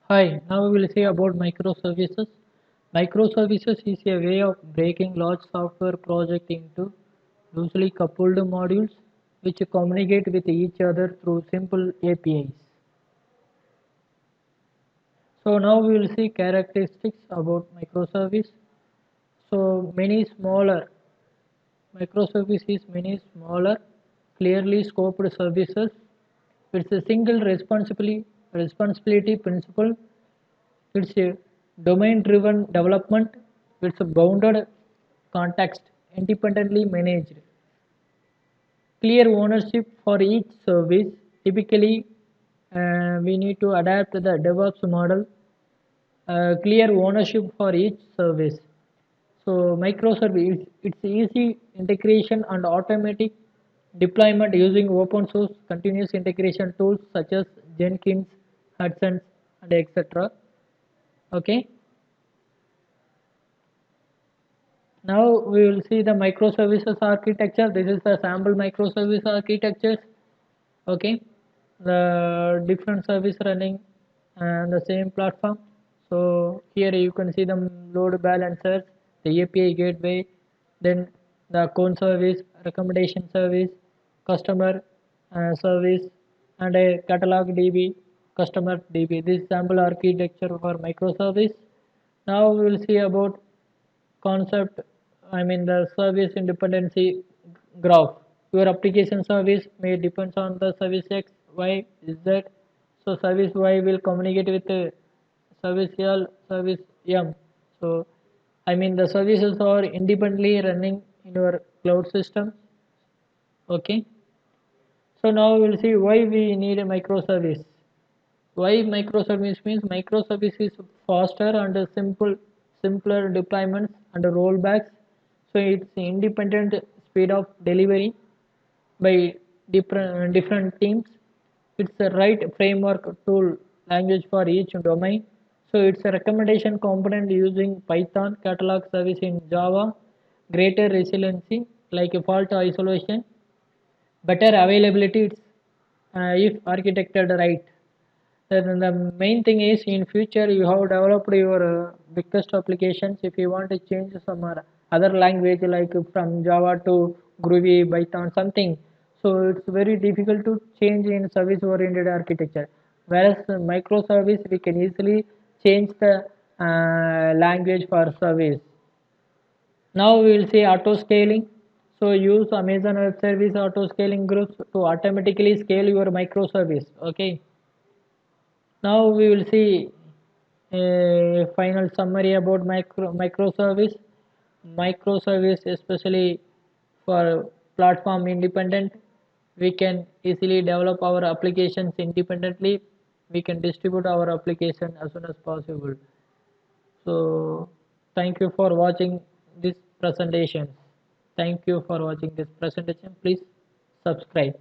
Hi, now we will see about microservices. Microservices is a way of breaking large software project into loosely coupled modules which communicate with each other through simple APIs. So now we will see characteristics about microservice. So microservice is many smaller, clearly scoped services. It's a single responsibility principle. It's a domain-driven development. It's a bounded context, independently managed. Clear ownership for each service. Typically, we need to adapt the DevOps model. Clear ownership for each service. So microservice, it's easy integration and automatic deployment using open source continuous integration tools such as Jenkins, Hudson, and etc. Okay. Now we will see the microservices architecture. This is the sample microservice architectures. Okay, the different service running and the same platform. So here you can see the load balancers, the API gateway, then the account service, recommendation service, customer service, and a catalog DB, customer DB. This sample architecture for microservice. Now we will see about concept, I mean the service independency graph. Your application service may depends on the service X, Y, Z. So service Y will communicate with service L, service M. So I mean the services are independently running in your cloud system. Okay, so now we'll see why we need a microservice. Why microservice means microservice is faster and simpler deployments and rollbacks. So it's independent speed of delivery by different teams. It's the right framework tool language for each domain. So it's a recommendation component using Python, catalog service in Java, greater resiliency like a fault isolation, better availability if architected right. Then the main thing is in future you have developed your biggest applications. If you want to change some other language like from Java to Groovy, Python, something, so it's very difficult to change in service-oriented architecture. Whereas microservice, we can easily change the language for service. Now we will see auto scaling. So use Amazon Web Service auto scaling groups to automatically scale your microservice. Okay. Now we will see a final summary about microservice. Microservice, especially for platform independent, we can easily develop our applications independently. We can distribute our application as soon as possible. So thank you for watching this presentation. Thank you for watching this presentation. Please subscribe.